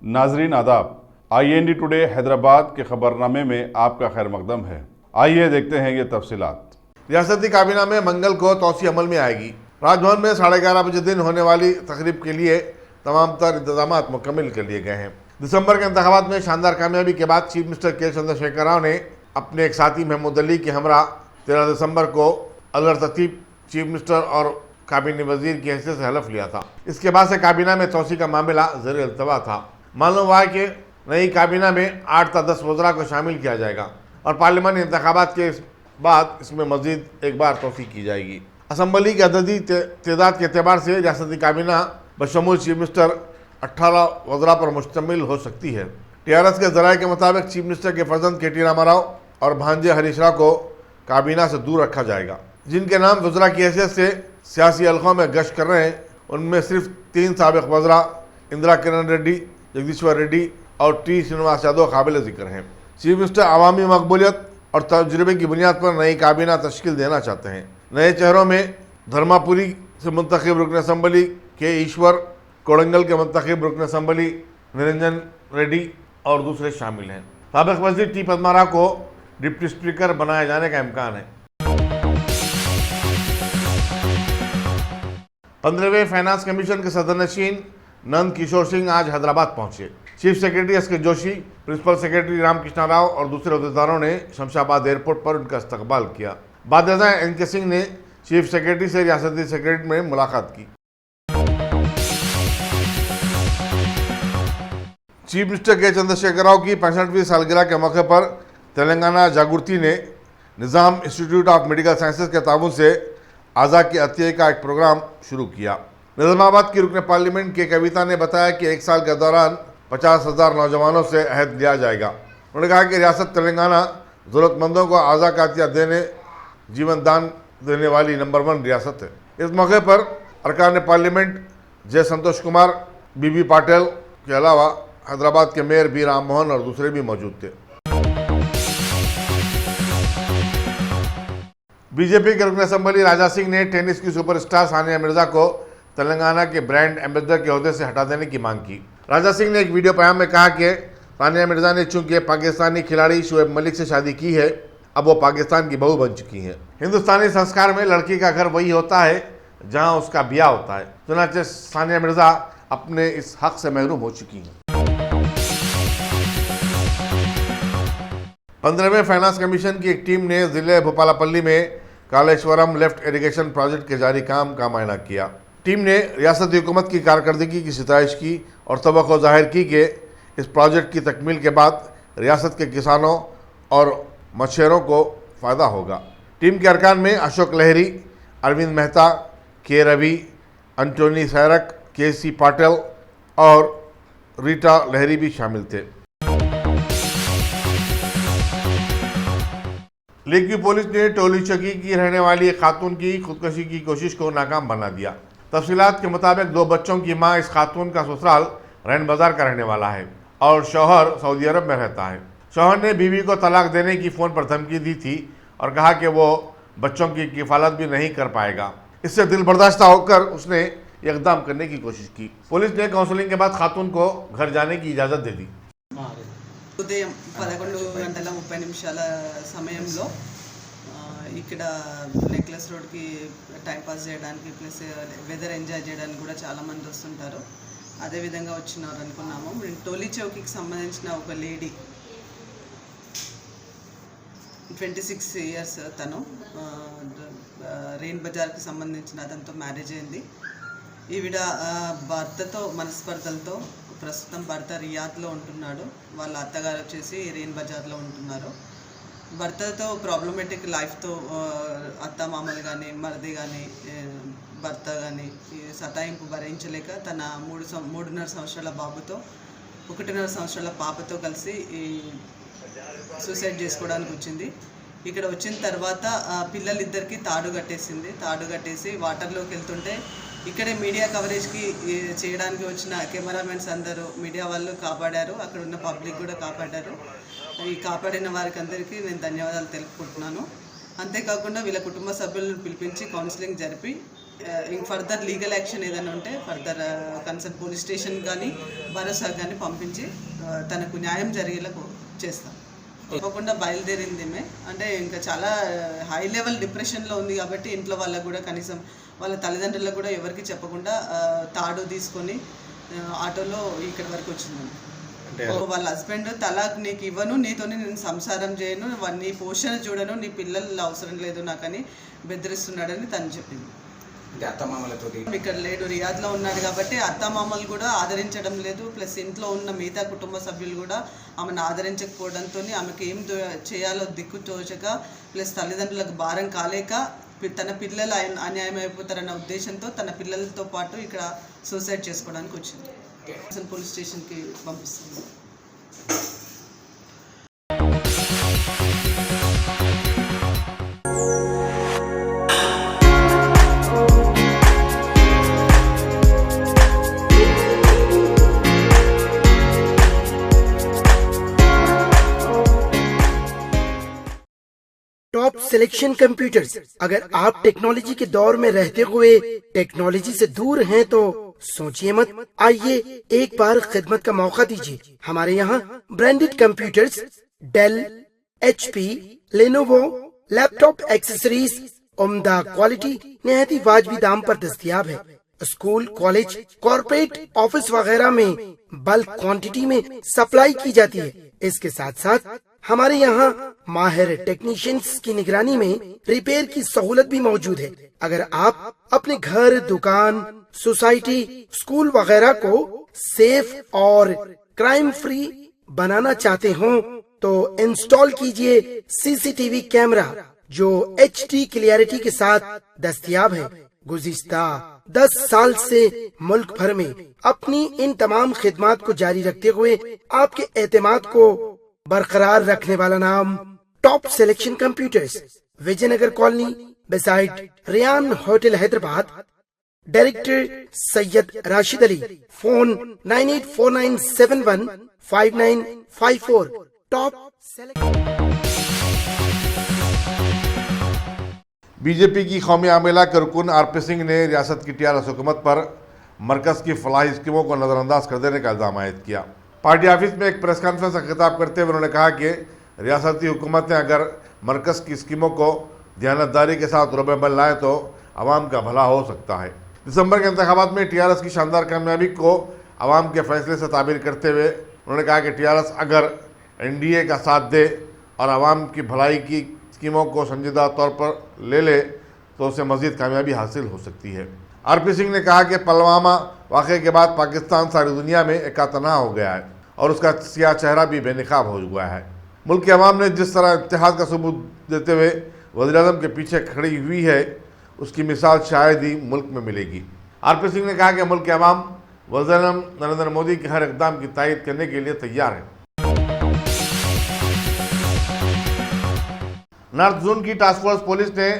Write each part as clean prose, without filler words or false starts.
नाजरीन आदाब, IND today Hyderabad के खबरनामे में आपका खैर मकदम है। आइए देखते हैं ये तफसीलात। रियासती काबीना में मंगल को तौसी अमल में आएगी। राजभवन में 11:30 बजे दिन होने वाली तकरीब के लिए तमाम तर इंतजाम मुकम्मल कर लिए गए हैं। दिसंबर के इंतखाबात में शानदार कामयाबी के बाद चीफ मिनिस्टर के चंद्रशेखर राव ने अपने एक साथी महमूद अली के हमरा 13 दिसंबर को अलर तरतीब चीफ मिनिस्टर और काबीना वजीर की हैसियत से हलफ लिया था। इसके बाद से काबीना में तौसी का मामला ज़ेर इल्तवा था। मालूम हुआ है कि नई काबीना में 8 से 10 वज़रा को शामिल किया जाएगा और पार्लियामानी इंतखाबात के बाद इसमें मजीद एक बार तौसी की जाएगी। असम्बली की अददी तादाद के अतबार से रियासती काबीना बशमूल चीफ मिनिस्टर 18 वज़रा पर मुश्तमिल हो सकती है। TRS के ज़राए के मुताबिक चीफ मिनिस्टर के फर्जंद KT रामाराव और भांजे हरीश राव को काबीना से दूर रखा जाएगा। जिनके नाम वज़रा की हैसियत से सियासी हल्कों में गश्त कर रहे हैं, उनमें सिर्फ 3 साबिक़ वज़रा इंदिरा किरण रेड्डी, जगदीश्वर रेड्डी और T श्रीनिवास यादव काबिल ज़िक्र हैं। चीफ मिनिस्टर अवामी मकबूलियत और तजुर्बे की बुनियाद पर नई काबीना तश्कील देना चाहते हैं। नए चेहरों में धर्मापुरी से मुंतखब रुकन असम्बली के ईश्वर, कोड़ंगल के मुंतखब रुकन असम्बली निरंजन रेड्डी और दूसरे शामिल हैं। साबिक़ वज़ीर T पद्माराव को डिप्टी स्पीकर बनाए जाने का इम्कान है। 15वें फाइनेंस कमीशन के सदरनशीन नंद किशोर सिंह आज हैदराबाद पहुंचे। Chief secretary SK Joshi, principal secretary Ramakrishna Rao और दूसरे अहदेदारों ने शमशाबाद एयरपोर्ट पर उनका इस्तकबाल किया। बाद NK सिंह ने चीफ सेक्रेटरी से रियासती सेक्रेटरी में मुलाकात की। चीफ मिनिस्टर के चंद्रशेखर राव की 65वीं सालगिरह के मौके पर तेलंगाना जागृति ने निज़ाम इंस्टीट्यूट ऑफ मेडिकल साइंसेज के ताउन से आज़ा की अतिया का एक प्रोग्राम शुरू किया। निज़ामाबाद की रुकन पार्लियामेंट के कविता ने बताया कि 1 साल के दौरान 50,000 नौजवानों से अहद लिया जाएगा। उन्होंने कहा कि रियासत तेलंगाना ज़रूरतमंदों को आज़ा का अतिया देने जीवन दान देने वाली नंबर 1 रियासत है। इस मौके पर अरकान पार्लियामेंट जय संतोष कुमार, BB पाटिल के अलावा हैदराबाद के मेयर B राम मोहन और दूसरे भी मौजूद थे। बीजेपी के रुकन असम्बली राजा सिंह ने टेनिस की सुपरस्टार सानिया मिर्जा को तेलंगाना के ब्रांड एम्बेसडर के ओहदे से हटा देने की मांग की। राजा सिंह ने एक वीडियो पैगाम में कहा कि सानिया मिर्जा ने चूंकि पाकिस्तानी खिलाड़ी शुएब मलिक से शादी की है, अब वो पाकिस्तान की बहू बन चुकी हैं। हिंदुस्तानी संस्कार में लड़की का घर वही होता है जहां उसका ब्याह होता है। चुनांचे सानिया मिर्जा अपने इस हक से महरूम हो चुकी हैं। 15वें फाइनेंस कमीशन की एक टीम ने जिले भोपालापल्ली में कालेश्वरम लेफ्ट इरिगेशन प्रोजेक्ट के जारी काम का मुआयना किया। टीम ने रियासती हुकूमत की कारकर्दगी की सिताइश की और तवक्को जाहिर की कि इस प्रोजेक्ट की तकमील के बाद रियासत के किसानों और मछुआरों को फ़ायदा होगा। टीम के अरकान में अशोक लहरी, अरविंद मेहता, K रवि, एंटोनी सैरक, KC पाटिल और रीटा लहरी भी शामिल थे। लेकी पुलिस ने टोली चौकी की रहने वाली एक खातून की खुदकुशी की कोशिश को नाकाम बना दिया। तफसीलात के मुताबिक 2 बच्चों की मां इस खातून का ससुराल रैन बाजार का रहने वाला है और शौहर सऊदी अरब में रहता है। शौहर ने बीवी को तलाक देने की फ़ोन पर धमकी दी थी और कहा कि वो बच्चों की किफ़ालत भी नहीं कर पाएगा। इससे दिल बर्दाश्त होकर उसने इक़दाम करने की कोशिश की। पुलिस ने काउंसलिंग के बाद खातून को घर जाने की इजाज़त दे दी। ఉదయం 11:30 సమయంలో ఇక్కడ నెక్లెస్ రోడ్కి టైంపాస్ చేయడానికి ప్లస్ వెదర్ ఎంజాయ్ చేయడానికి కూడా చాలామంది వస్తుంటారు. అదేవిధంగా వచ్చినారు అనుకున్నాము. టోలీ చౌకీకి సంబంధించిన ఒక లేడీ 26 ఇయర్స్ తను రెయిన్ బజార్కి సంబంధించిన అతనితో మ్యారేజ్ అయింది. ఈవిడ భర్తతో మనస్పర్ధలతో ప్రస్తుతం భర్త రియాద్లో ఉంటున్నాడు. వాళ్ళ అత్తగారు వచ్చేసి రెయిన్ బజార్లో ఉంటున్నారు. భర్తతో ప్రాబ్లమేటిక్ లైఫ్తో అత్త మామలు కానీ మరిది కానీ భర్త కానీ సతాయింపు భరించలేక తన 3.5 సంవత్సరాల బాబుతో 1.5 సంవత్సరాల పాపతో కలిసి సూసైడ్ చేసుకోవడానికి వచ్చింది. ఇక్కడ వచ్చిన తర్వాత పిల్లలిద్దరికి తాడు కట్టేసి వాటర్లోకి వెళ్తుంటే ఇక్కడే మీడియా కవరేజ్కి చేయడానికి వచ్చిన కెమెరామెన్స్ అందరూ మీడియా వాళ్ళు కాపాడారు. అక్కడ ఉన్న పబ్లిక్ కూడా కాపాడారు. ఈ కాపాడిన వారికి అందరికీ నేను ధన్యవాదాలు తెలుపుకుంటున్నాను. అంతేకాకుండా వీళ్ళ కుటుంబ సభ్యులను పిలిపించి కౌన్సిలింగ్ జరిపి ఇంక ఫర్దర్ లీగల్ యాక్షన్ ఏదైనా ఉంటే ఫర్దర్ కన్సర్న్ పోలీస్ స్టేషన్ కానీ భరోసా కానీ పంపించి తనకు న్యాయం జరిగేలా చేస్తాం. తప్పకుండా బయలుదేరింది ఈమె. అంటే ఇంకా చాలా హై లెవెల్ డిప్రెషన్లో ఉంది కాబట్టి ఇంట్లో వాళ్ళకు కూడా కనీసం వాళ్ళ తల్లిదండ్రులకు కూడా ఎవరికి చెప్పకుండా తాడు తీసుకొని ఆటోలో ఇక్కడి వరకు వచ్చిందండి. వాళ్ళ హస్బెండ్ తలాక్ నీకు ఇవ్వను, నీతోని నేను సంసారం చేయను, నీ పోషణ చూడను, నీ పిల్లలు అవసరం లేదు నాకని బెదిరిస్తున్నాడని తను చెప్పింది. ఇక్కడ లేడు, రియాద్లో ఉన్నాడు కాబట్టి అత్తమామలు కూడా ఆదరించడం లేదు. ప్లస్ ఇంట్లో ఉన్న మిగతా కుటుంబ సభ్యులు కూడా ఆమెను ఆదరించకపోవడంతో ఆమెకు ఏం చేయాలో దిక్కు తోచక, ప్లస్ తల్లిదండ్రులకు భారం కాలేక తన పిల్లలు అన్యాయం అయిపోతారన్న ఉద్దేశంతో తన పిల్లలతో పాటు ఇక్కడ సూసైడ్ చేసుకోవడానికి వచ్చింది. అసలు పోలీస్ స్టేషన్కి పంపిస్తుంది. Top selection computers. अगर आप टेक्नोलॉजी के दौर में रहते हुए टेक्नोलॉजी से दूर हैं तो सोचिए मत, आइए एक बार खिदमत का मौका दीजिए। हमारे यहाँ branded computers Dell, HP, Lenovo, laptop accessories उम्दा क्वालिटी निहायत ही वाजबी दाम पर दस्तयाब है। स्कूल, कॉलेज, कॉर्पोरेट, ऑफिस वगैरह में बल्क क्वांटिटी में सप्लाई की जाती है। इसके साथ साथ हमारे यहाँ माहिर टेक्नीशियंस की निगरानी में रिपेयर की सहूलत भी मौजूद है। अगर आप अपने घर, दुकान, सोसाइटी, स्कूल वगैरह को सेफ और क्राइम फ्री बनाना चाहते हो तो इंस्टॉल कीजिए CCTV कैमरा जो HD क्लियरिटी के साथ दस्तयाब है। गुज़िश्ता 10 साल से मुल्क भर में अपनी इन तमाम खिदमात को जारी रखते हुए आपके एतमाद को बरकरार रखने वाला नाम top selection computers, Vijayanagar colony beside Riyan hotel Hyderabad. Director Syed Rashid Ali. Phone 9849715954। Top BJP की कौमी आमिला के रुकन RP सिंह ने रियासत की TRS हुकूमत पर मरकज़ की फलाही स्कीमों को नज़रअंदाज कर देने का इल्ज़ाम आयद किया। पार्टी ऑफिस में एक प्रेस कॉन्फ्रेंस का खिताब करते हुए उन्होंने कहा कि रियासती हुकूमतें अगर मरकज़ की स्कीमों को ध्यानतदारी के साथ रोबेबल लाएँ तो आवाम का भला हो सकता है। दिसंबर के इंतखाबात में TRS की शानदार कामयाबी को आवाम के फैसले से ताबीर करते हुए उन्होंने कहा कि TRS अगर NDA का साथ दे और आवाम की भलाई की स्कीमों को संजीदा तौर पर ले तो उसे मज़ीद कामयाबी हासिल हो सकती है। RP सिंह ने कहा कि पुलवामा वाक़े के बाद पाकिस्तान सारी दुनिया में एकातना हो गया है और उसका सियाह चेहरा भी बेनकाब हो गया है। मुल्क की आवाम ने जिस तरह इत्तेहाद का सबूत देते हुए वज़ीर-ए-आज़म के पीछे खड़ी हुई है उसकी मिसाल शायद ही मुल्क में मिलेगी। RP सिंह ने कहा कि मुल्क की आवाम वज़ीर-ए-आज़म नरेंद्र मोदी के हर इक़दाम की तायीद करने के लिए तैयार है। नॉर्थ जोन की टास्क फोर्स पुलिस ने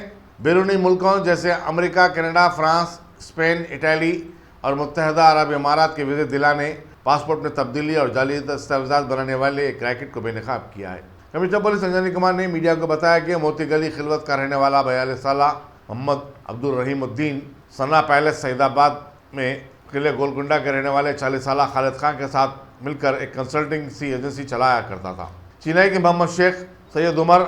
बैरूनी मुल्कों जैसे America, Canada, France, Spain, Italy और मुत्तहदा अरब इमारात के वीज़े दिलाने, पासपोर्ट में तब्दीली और जाली दस्तावेज़ात बनाने वाले एक रैकेट को बेनकाब किया है। कमिश्नर पुलिस अंजनी कुमार ने मीडिया को बताया कि मोती गली खिलवत का रहने वाला 42 साल मोहम्मद अब्दुल रहीमुद्दीन सना पैलेस सईदाबाद में किले गोलकुंडा के रहने वाले 40 साल खालिद खान के साथ मिलकर एक कंसल्टिंग सी एजेंसी चलाया करता था। चेन्नई के मोहम्मद शेख, सैयद उमर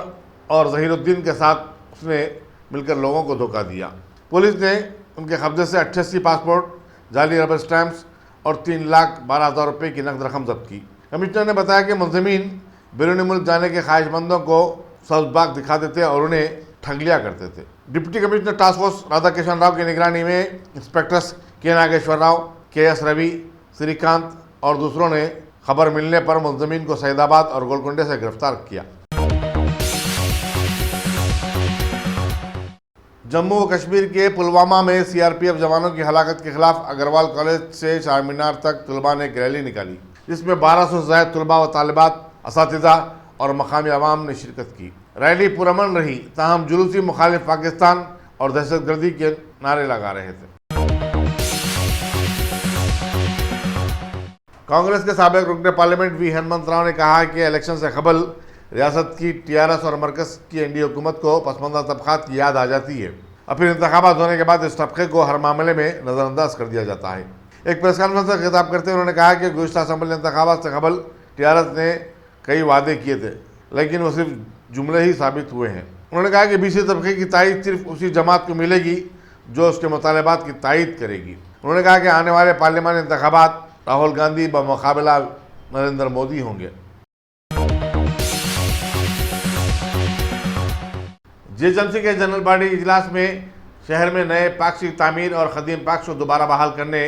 और जहीरुद्दीन के साथ उसने मिलकर लोगों को धोखा दिया। पुलिस ने उनके कब्जे से 88 पासपोर्ट, जाली रबर स्टैम्प्स और 3,12,000 रुपये की नकद रकम जब्त की। कमिश्नर ने बताया कि मुलजिमीन बैरूनी मुल्क जाने के ख्वाहिशमंदों को सब्ज़बाग दिखा देते और उन्हें ठग लिया करते थे। Deputy commissioner task force Radha Kishan Rao की निगरानी में इंस्पेक्टर्स के नागेश्वर राव, KS रवि, श्रीकांत और दूसरों ने खबर मिलने पर मुलजिमीन को सईदाबाद और गोलकुंडे से गिरफ्तार किया। जम्मू व कश्मीर के पुलवामा में CRPF जवानों की हलाकत के खिलाफ अग्रवाल कॉलेज से चार मीनार तक तलबा ने एक रैली निकाली, जिसमें 1200 से ज़ायद तलबा व तालिबात, असातिज़ा और मकामी अवाम ने शिरकत की। रैली पुरअमन रही, ताहम जुलूसी मुखालिफ पाकिस्तान और दहशतगर्दी के नारे लगा रहे थे। कांग्रेस के साबिक रुकन पार्लियामेंट V हनुमंत राव ने कहा कि इलेक्शन से कबल रियासत की TRS और मरकज़ की NDA हुकूमत को पसमानदा तबक़ात की याद आ जाती है। और फिर इंतखाबात होने के बाद इस तबके को हर मामले में नज़रअंदाज कर दिया जाता है। एक प्रेस कॉन्फ्रेंस में खिताब करते हुए उन्होंने कहा कि गुज़िश्ता असम्बली इंतखाबात से कबल टीआरएस ने कई वादे किए थे, लेकिन वो सिर्फ जुमले ही साबित हुए हैं। उन्होंने कहा कि बीसी तबके की तायद सिर्फ उसी जमात को मिलेगी जो उसके मुतालबात की तायद करेगी। उन्होंने कहा कि आने वाले पार्लियामानी इंतखाबात राहुल गांधी बमुकाबला नरेंद्र मोदी होंगे। जीएचएमसी के जनरल बॉडी इजलास में शहर में नए पार्क की तामीर और खदीम पार्क को दोबारा बहाल करने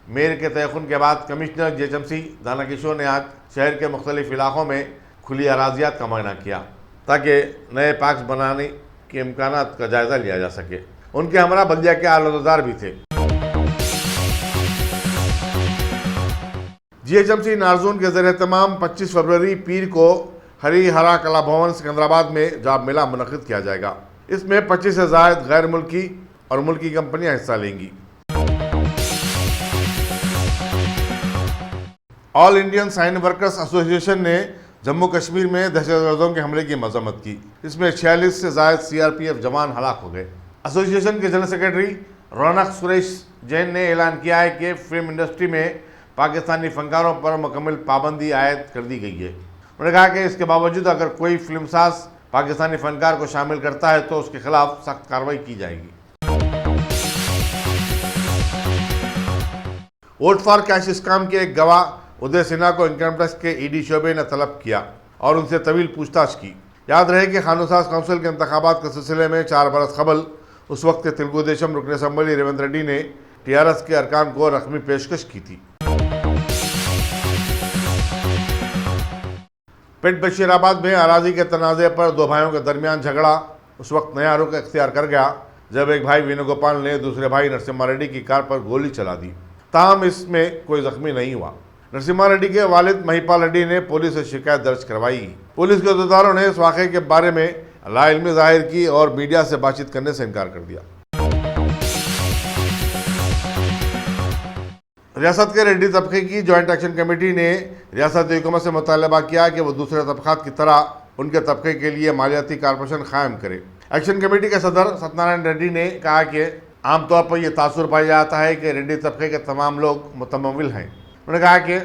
मेयर के तयखुन के बाद कमिश्नर जीएचएमसी दाना किशोर ने आज शहर के मुख्तलिफ इलाकों में खुली अराजियात का मुआयना किया ताकि नए पार्क बनाने के इम्कानात का जायजा लिया जा सके। उनके हमरा बल्दिया के आलदार भी थे। जीएचएमसी नारजून के ज़रिए तमाम 25 फरवरी पीर को हरी हरा कला भवन सिकंदराबाद में जॉब मेला मुनक़िद किया जाएगा। इसमें 25 से ज़ायद गैर मुल्की और मुल्की कंपनियां हिस्सा लेंगी। All Indian sign workers association ने जम्मू कश्मीर में दहशतगर्दों के हमले की मजम्मत की। इसमें 46 से ज़ायद सीआरपीएफ जवान हलाक हो गए। एसोसिएशन के जनरल सेक्रेटरी रौनक सुरेश जैन ने ऐलान किया है कि फिल्म इंडस्ट्री में पाकिस्तानी फनकारों पर मुकम्मल पाबंदी आयद कर दी गई है। उन्होंने कहा कि इसके बावजूद अगर कोई फिल्मसाज पाकिस्तानी फनकार को शामिल करता है तो उसके खिलाफ सख्त कार्रवाई की जाएगी। वोट फॉर कैश स्कैम के एक गवाह उदय सिन्हा को इनकम टैक्स के ईडी शोबे ने तलब किया और उनसे तवील पूछताछ की। याद रहे कि कानून-साज काउंसिल के इंतखाबात के सिलसिले में 4 बरस कबल उस वक्त के तेलुगु देशम रुकन असम्बली रेवंत रेड्डी ने टीआरएस के अरकान को रकमी पेशकश की थी। पिंड बशीराबाद में अराजी के तनाज़े पर 2 भाइयों के दरमियान झगड़ा उस वक्त नया रुख इख्तियार कर गया जब एक भाई वेणुगोपाल ने दूसरे भाई नरसिम्हा रेड्डी की कार पर गोली चला दी। ताहम इसमें कोई जख्मी नहीं हुआ। नरसिम्हा रेड्डी के वालिद महिपाल रेड्डी ने पुलिस से शिकायत दर्ज करवाई। पुलिस के अहदेदारों ने इस वाक़े के बारे में लाइल्मी जाहिर की और मीडिया से बातचीत करने से इनकार कर दिया। रियासत के रेड्डी तबके की जॉइंट एक्शन कमेटी ने रियासती हुकूमत से मुतालबा किया कि वह दूसरे तबकात की तरह उनके तबके के लिए मालियाती कॉर्पोरेशन कायम करे। एक्शन कमेटी के सदर सत्यनारायण रेड्डी ने कहा कि आमतौर पर यह तासुर पाया जाता है कि रेड्डी तबके के तमाम लोग मुतमविल हैं। उन्होंने कहा कि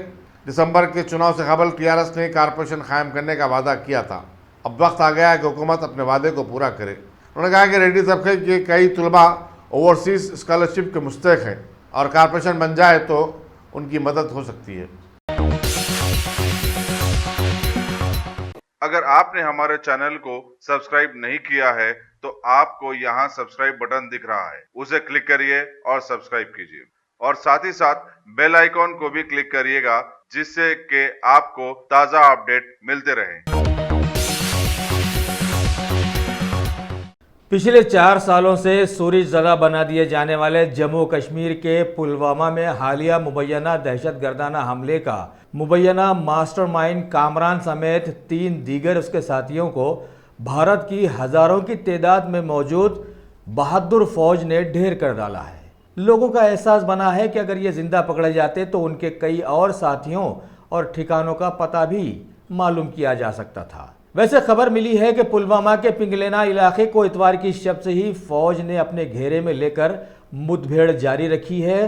दिसंबर के चुनाव से कबल टीआरएस ने कॉर्पोरेशन कायम करने का वादा किया था। अब वक्त आ गया है कि हुकूमत अपने वादे को पूरा करे। उन्होंने कहा कि रेड्डी तबके के कई तलबा ओवरसीज स्कॉलरशिप के मुस्तहिक हैं और कॉर्पोरेशन बन जाए तो उनकी मदद हो सकती है। अगर आपने हमारे चैनल को सब्सक्राइब नहीं किया है तो आपको यहाँ सब्सक्राइब बटन दिख रहा है, उसे क्लिक करिए और सब्सक्राइब कीजिए और साथ ही साथ बेल आइकॉन को भी क्लिक करिएगा जिससे कि आपको ताज़ा अपडेट मिलते रहें। पिछले 4 सालों से सूरज ज़दा बना दिए जाने वाले जम्मू कश्मीर के पुलवामा में हालिया मुबैना दहशतगर्दाना हमले का मुबैना मास्टरमाइंड कामरान समेत 3 दीगर उसके साथियों को भारत की हज़ारों की तादाद में मौजूद बहादुर फौज ने ढेर कर डाला है। लोगों का एहसास बना है कि अगर ये ज़िंदा पकड़े जाते तो उनके कई और साथियों और ठिकानों का पता भी मालूम किया जा सकता था। वैसे खबर मिली है कि पुलवामा के पिंगलेना इलाके को इतवार की शब से ही फौज ने अपने घेरे में लेकर मुठभेड़ जारी रखी है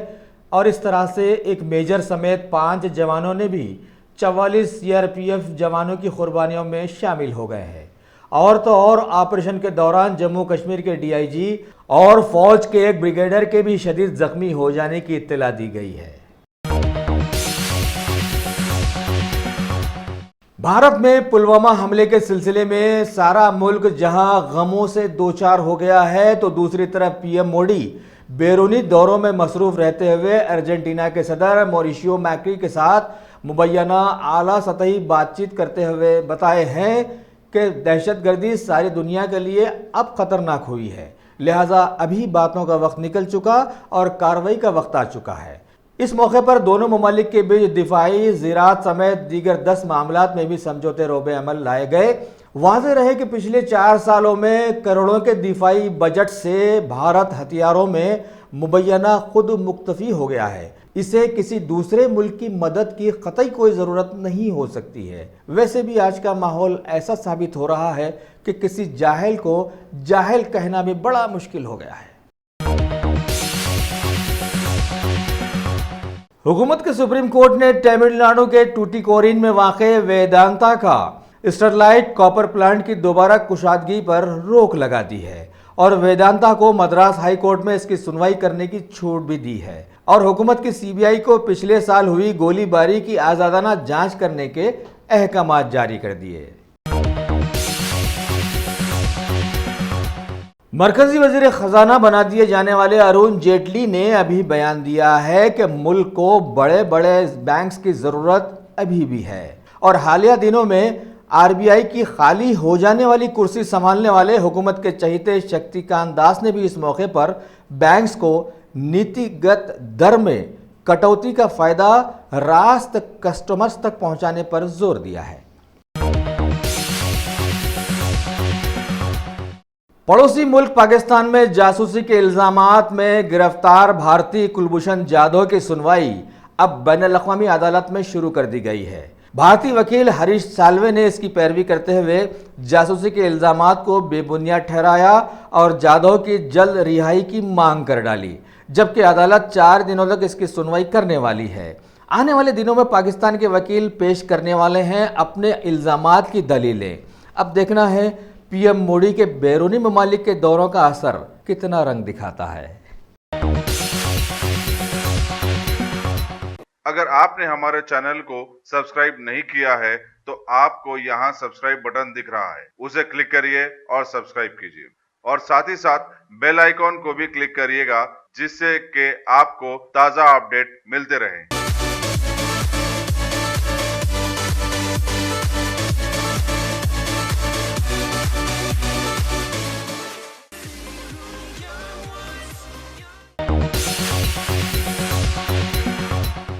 और इस तरह से एक मेजर समेत 5 जवानों ने भी 44 सीआरपीएफ जवानों की कुर्बानियों में शामिल हो गए हैं। और तो और ऑपरेशन के दौरान जम्मू कश्मीर के डीआईजी और फौज के एक ब्रिगेडियर के भी शदीद जख्मी हो जाने की इत्तला दी गई है। भारत में पुलवामा हमले के सिलसिले में सारा मुल्क जहां गमों से दो चार हो गया है तो दूसरी तरफ पीएम मोदी बैरूनी दौरों में मसरूफ रहते हुए अर्जेंटीना के सदर मॉरिशियो मैक्री के साथ मुबैना आला सतही बातचीत करते हुए बताए हैं कि दहशतगर्दी सारी दुनिया के लिए अब खतरनाक हुई है, लिहाजा अभी बातों का वक्त निकल चुका और कार्रवाई का वक्त आ चुका है। इस मौके पर दोनों ममालिक के बीच दिफाई, ज़राअत समेत दीगर 10 मामलात में भी समझौते रोबे अमल लाए गए। वाज़ेह रहे कि पिछले 4 सालों में करोड़ों के दिफाई बजट से भारत हथियारों में मुबैना खुद मुक्तफी हो गया है। इसे किसी दूसरे मुल्क की मदद की कतई कोई ज़रूरत नहीं हो सकती है। वैसे भी आज का माहौल ऐसा साबित हो रहा है कि किसी जाहिल को जाहिल कहना भी बड़ा मुश्किल हो गया है। हुकूमत के सुप्रीम कोर्ट ने तमिलनाडु के टूटिकोरिन में वाक़े वेदांता का स्टरलाइट कॉपर प्लांट की दोबारा कुशादगी पर रोक लगा दी है और वेदांता को मद्रास हाई कोर्ट में इसकी सुनवाई करने की छूट भी दी है और हुकूमत की सीबीआई को पिछले साल हुई गोलीबारी की आज़ादाना जांच करने के अहकाम जारी कर दिए। मरकजी वजीर खजाना बना दिए जाने वाले अरुण जेटली ने अभी बयान दिया है कि मुल्क को बड़े बड़े बैंक्स की जरूरत अभी भी है और हालिया दिनों में आरबीआई की खाली हो जाने वाली कुर्सी संभालने वाले हुकूमत के चहीते शक्तिकांत दास ने भी इस मौके पर बैंक्स को नीतिगत दर में कटौती का फायदा रास्त कस्टमर्स तक पहुंचाने पर जोर दिया है। पड़ोसी मुल्क पाकिस्तान में जासूसी के इल्जामात में गिरफ्तार भारतीय कुलभूषण जाधव की सुनवाई अब बैनुल-अक़वामी अदालत में शुरू कर दी गई है। भारतीय वकील हरीश साल्वे ने इसकी पैरवी करते हुए जासूसी के इल्जामात को बेबुनियाद ठहराया और जाधव की जल्द रिहाई की मांग कर डाली, जबकि अदालत 4 दिनों तक इसकी सुनवाई करने वाली है। आने वाले दिनों में पाकिस्तान के वकील पेश करने वाले हैं अपने इल्जामात की दलीलें। अब देखना है पीएम मोदी के बैरूनी ममालिक के दौरों का असर कितना रंग दिखाता है। अगर आपने हमारे चैनल को सब्सक्राइब नहीं किया है तो आपको यहाँ सब्सक्राइब बटन दिख रहा है, उसे क्लिक करिए और सब्सक्राइब कीजिए और साथ ही साथ बेल आइकॉन को भी क्लिक करिएगा जिससे कि आपको ताज़ा अपडेट मिलते रहें।